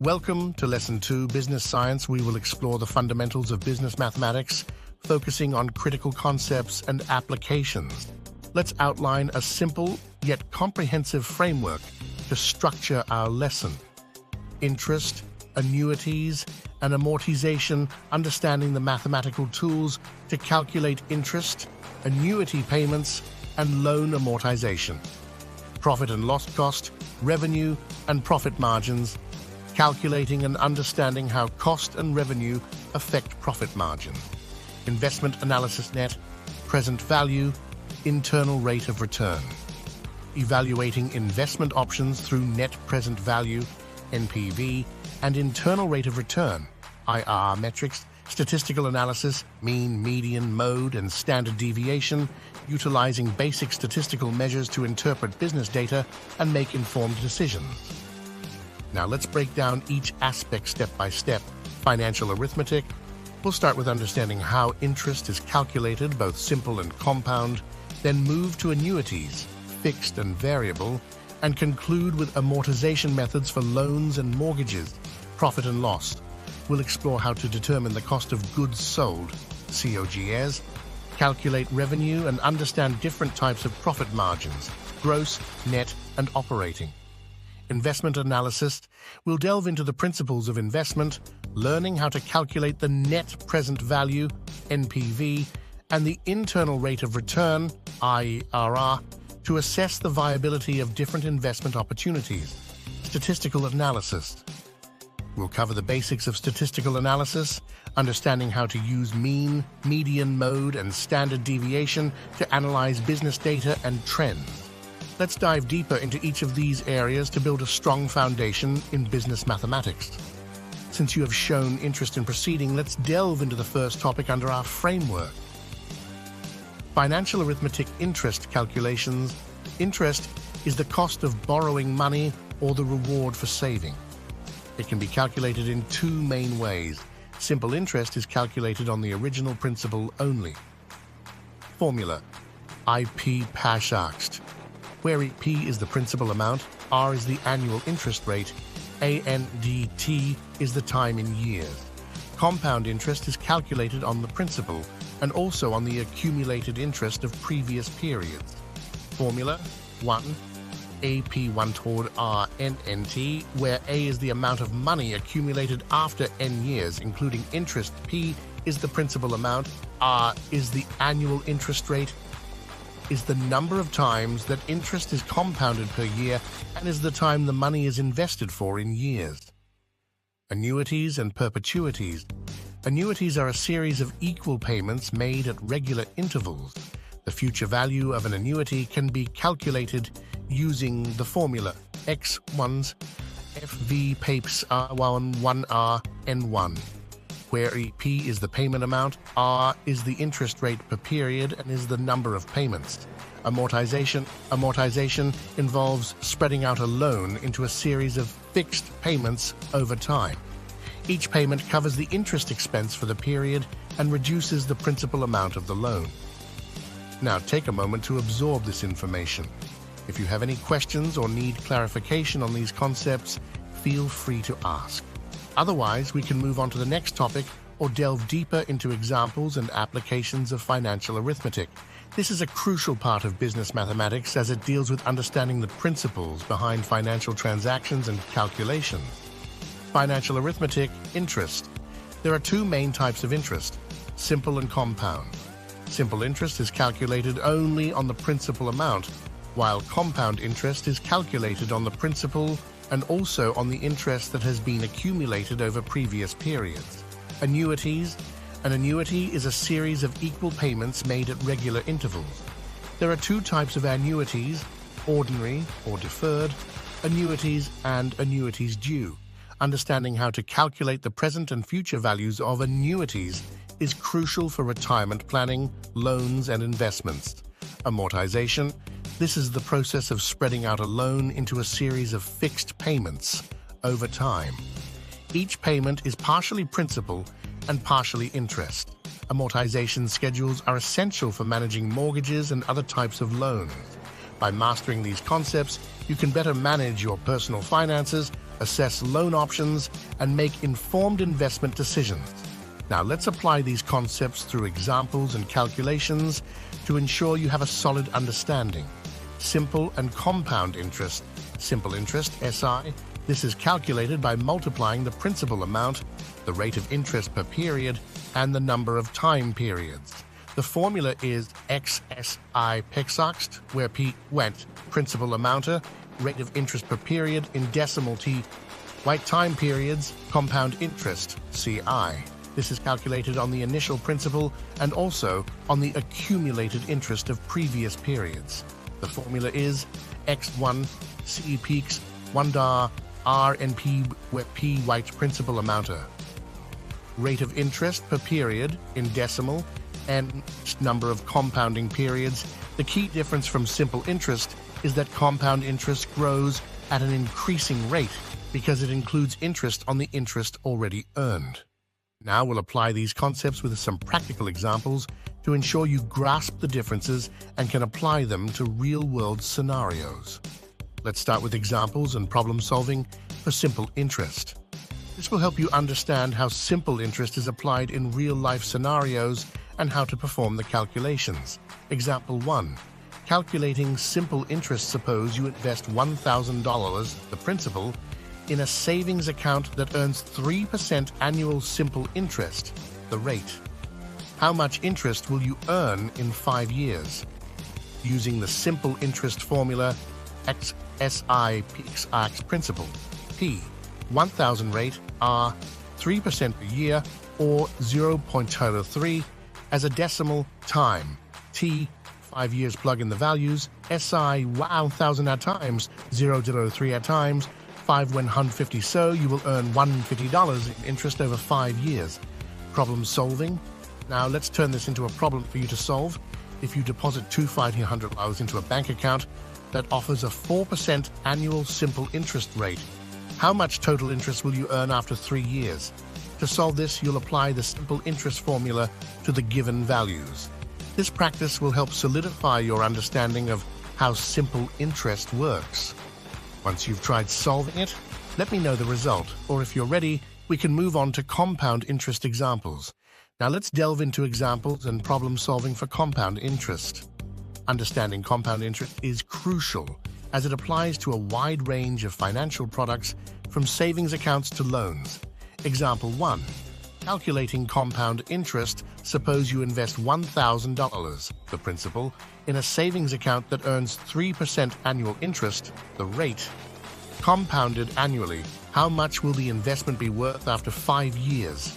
Welcome to Lesson 2, Business Science. We will explore the fundamentals of business mathematics, focusing on critical concepts and applications. Let's outline a simple yet comprehensive framework to structure our lesson. Interest, annuities, and amortization, understanding the mathematical tools to calculate interest, annuity payments, and loan amortization. Profit and loss cost, revenue, and profit margins, calculating and understanding how cost and revenue affect profit margin. Investment analysis, net present value, internal rate of return. Evaluating investment options through net present value, NPV, and internal rate of return, IRR metrics, statistical analysis, mean, median, mode, and standard deviation, utilizing basic statistical measures to interpret business data and make informed decisions. Now let's break down each aspect step by step. Financial arithmetic. We'll start with understanding how interest is calculated, both simple and compound, then move to annuities, fixed and variable, and conclude with amortization methods for loans and mortgages. Profit and loss. We'll explore how to determine the cost of goods sold, COGS, calculate revenue, and understand different types of profit margins, gross, net, and operating. Investment analysis. We'll delve into the principles of investment, learning how to calculate the net present value, NPV, and the internal rate of return, IRR, to assess the viability of different investment opportunities. Statistical analysis. We'll cover the basics of statistical analysis, understanding how to use mean, median, mode, and standard deviation to analyze business data and trends. Let's dive deeper into each of these areas to build a strong foundation in business mathematics. Since you have shown interest in proceeding, let's delve into the first topic under our framework. Financial arithmetic interest calculations. Interest is the cost of borrowing money or the reward for saving. It can be calculated in two main ways. Simple interest is calculated on the original principal only. Formula: IP Pashaxt, where EP is the principal amount, R is the annual interest rate, ANDT is the time in years. Compound interest is calculated on the principal and also on the accumulated interest of previous periods. Formula: 1. AP1 toward RNNT, where A is the amount of money accumulated after N years, including interest. P is the principal amount. R is the annual interest rate, is the number of times that interest is compounded per year, and is the time the money is invested for in years. Annuities and perpetuities. Annuities are a series of equal payments made at regular intervals. The future value of an annuity can be calculated using the formula X1s FV papes R1 1R N1, where EP is the payment amount, R is the interest rate per period, and is the number of payments. Amortization. Amortization involves spreading out a loan into a series of fixed payments over time. Each payment covers the interest expense for the period and reduces the principal amount of the loan. Now take a moment to absorb this information. If you have any questions or need clarification on these concepts, feel free to ask. Otherwise, we can move on to the next topic or delve deeper into examples and applications of financial arithmetic. This is a crucial part of business mathematics as it deals with understanding the principles behind financial transactions and calculations. Financial arithmetic, interest. There are two main types of interest: simple and compound. Simple interest is calculated only on the principal amount, while compound interest is calculated on the principal and also on the interest that has been accumulated over previous periods. Annuities. An annuity is a series of equal payments made at regular intervals. There are two types of annuities: ordinary or deferred annuities and annuities due. Understanding how to calculate the present and future values of annuities is crucial for retirement planning, loans, and investments. Amortization. This is the process of spreading out a loan into a series of fixed payments over time. Each payment is partially principal and partially interest. Amortization schedules are essential for managing mortgages and other types of loans. By mastering these concepts, you can better manage your personal finances assess loan options, and make informed investment decisions. Now let's apply these concepts through examples and calculations to ensure you have a solid understanding. Simple and compound interest. Simple interest, SI. This is calculated by multiplying the principal amount, the rate of interest per period, and the number of time periods. The formula is XSI pixoxt, where P went, principal amount, rate of interest per period in decimal T, white time periods, compound interest, CI. This is calculated on the initial principal and also on the accumulated interest of previous periods. The formula is X1 C peaks 1 dar R and P, where P white principal amount. Rate of interest per period in decimal and number of compounding periods. The key difference from simple interest is that compound interest grows at an increasing rate because it includes interest on the interest already earned. Now we'll apply these concepts with some practical examples to ensure you grasp the differences and can apply them to real-world scenarios. Let's start with examples and problem solving for simple interest. This will help you understand how simple interest is applied in real-life scenarios and how to perform the calculations. Example 1. Calculating simple interest. Suppose you invest $1,000, the principal, in a savings account that earns 3% annual simple interest, the rate. How much interest will you earn in 5 years? Using the simple interest formula, XSI peaks X principal, P, 1,000 rate, R, 3% per year, or 0.03 as a decimal, time, T, 5 years. Plug in the values, SI, 1,000 at times, 0.03 at times, 5 when 150, so you will earn $150 in interest over 5 years. Problem solving. Now let's turn this into a problem for you to solve. If you deposit $2,500 into a bank account that offers a 4% annual simple interest rate, how much total interest will you earn after 3 years? To solve this, you'll apply the simple interest formula to the given values. This practice will help solidify your understanding of how simple interest works. Once you've tried solving it, let me know the result, or if you're ready, we can move on to compound interest examples. Now let's delve into examples and problem solving for compound interest. Understanding compound interest is crucial as it applies to a wide range of financial products from savings accounts to loans. Example 1. Calculating compound interest. Suppose you invest $1,000, the principal, in a savings account that earns 3% annual interest, the rate. Compounded annually, how much will the investment be worth after 5 years?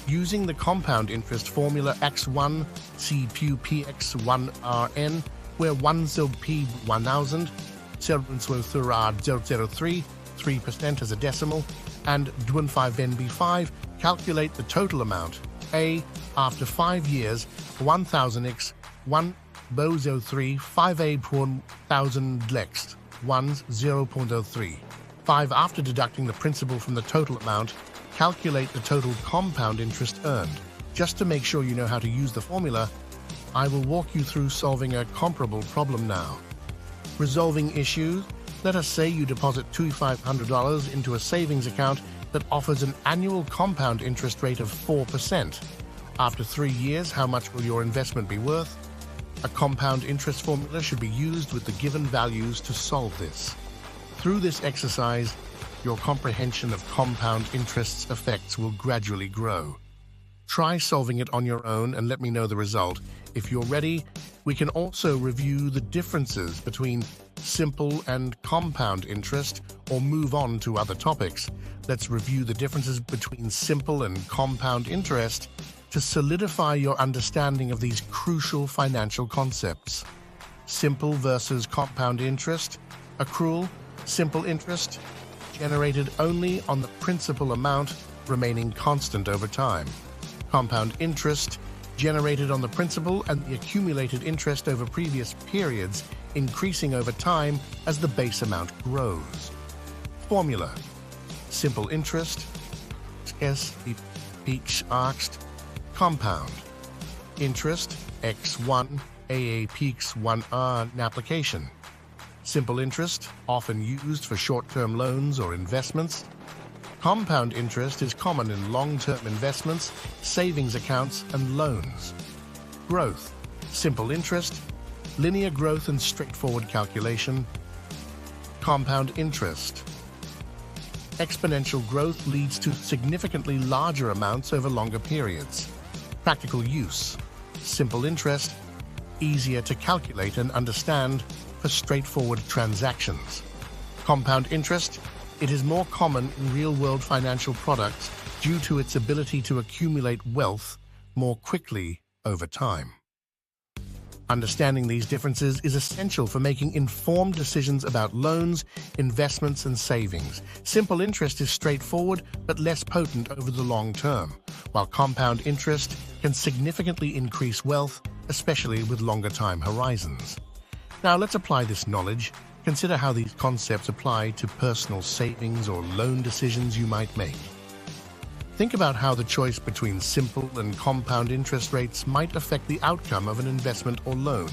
Using the compound interest formula X1 CPUPX1RN, where 1 P 1000, 0.003, 3% as a decimal, and 5 NB5, calculate the total amount. A, after 5 years, 1000x 1 Bo03 5A per 1000 lex 1 0.03. 5 after deducting the principal from the total amount, calculate the total compound interest earned. Just to make sure you know how to use the formula, I will walk you through solving a comparable problem now. Resolving issues. Let us say you deposit $2,500 into a savings account that offers an annual compound interest rate of 4%. After 3 years, how much will your investment be worth? A compound interest formula should be used with the given values to solve this. Through this exercise, your comprehension of compound interest's effects will gradually grow. Try solving it on your own and let me know the result. If you're ready, we can also review the differences between simple and compound interest or move on to other topics. Let's review the differences between simple and compound interest to solidify your understanding of these crucial financial concepts. Simple versus compound interest. Accrual. Simple interest generated only on the principal amount, remaining constant over time. Compound interest generated on the principal and the accumulated interest over previous periods, increasing over time as the base amount grows. Formula. Simple interest, S peaks asked, compound. Interest, X1, AA peaks 1R application. Simple interest, often used for short-term loans or investments. Compound interest is common in long-term investments, savings accounts, and loans. Growth, simple interest, linear growth and straightforward calculation. Compound interest. Exponential growth leads to significantly larger amounts over longer periods. Practical use. Simple interest, easier to calculate and understand for straightforward transactions. Compound interest, it is more common in real-world financial products due to its ability to accumulate wealth more quickly over time. Understanding these differences is essential for making informed decisions about loans, investments, and savings. Simple interest is straightforward but less potent over the long term, while compound interest can significantly increase wealth, especially with longer time horizons. Now let's apply this knowledge. Consider how these concepts apply to personal savings or loan decisions you might make. Think about how the choice between simple and compound interest rates might affect the outcome of an investment or loan.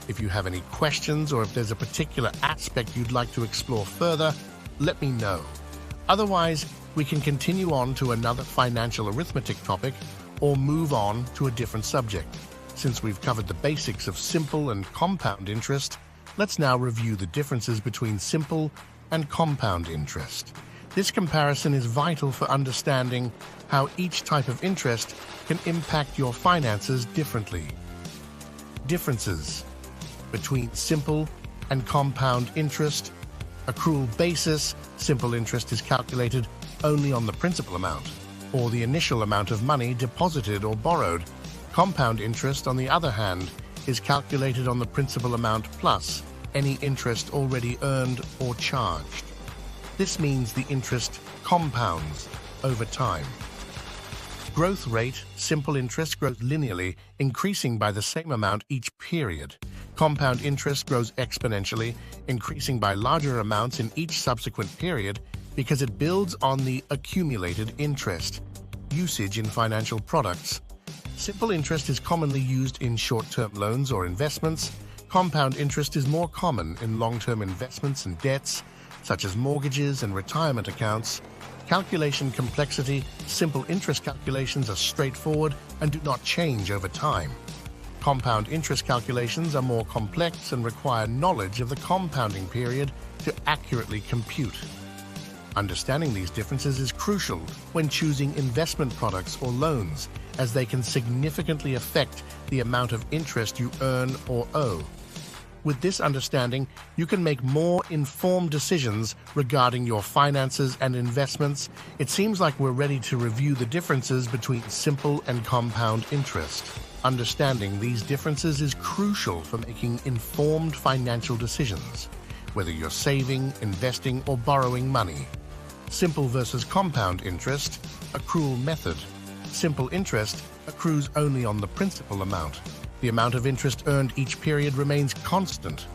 If you have any questions or if there's a particular aspect you'd like to explore further, let me know. Otherwise, we can continue on to another financial arithmetic topic or move on to a different subject. Since we've covered the basics of simple and compound interest, let's now review the differences between simple and compound interest. This comparison is vital for understanding how each type of interest can impact your finances differently. Differences between simple and compound interest. Accrual basis. Simple interest is calculated only on the principal amount, or the initial amount of money deposited or borrowed. Compound interest, on the other hand, is calculated on the principal amount plus any interest already earned or charged. This means the interest compounds over time. Growth rate. Simple interest grows linearly, increasing by the same amount each period. Compound interest grows exponentially, increasing by larger amounts in each subsequent period because it builds on the accumulated interest. Usage in financial products. Simple interest is commonly used in short-term loans or investments. Compound interest is more common in long-term investments and debts, such as mortgages and retirement accounts. Calculation complexity. Simple interest calculations are straightforward and do not change over time. Compound interest calculations are more complex and require knowledge of the compounding period to accurately compute. Understanding these differences is crucial when choosing investment products or loans, as they can significantly affect the amount of interest you earn or owe. With this understanding, you can make more informed decisions regarding your finances and investments. It seems like we're ready to review the differences between simple and compound interest. Understanding these differences is crucial for making informed financial decisions, whether you're saving, investing, or borrowing money. Simple versus compound interest. Accrual method. Simple interest accrues only on the principal amount. The amount of interest earned each period remains constant,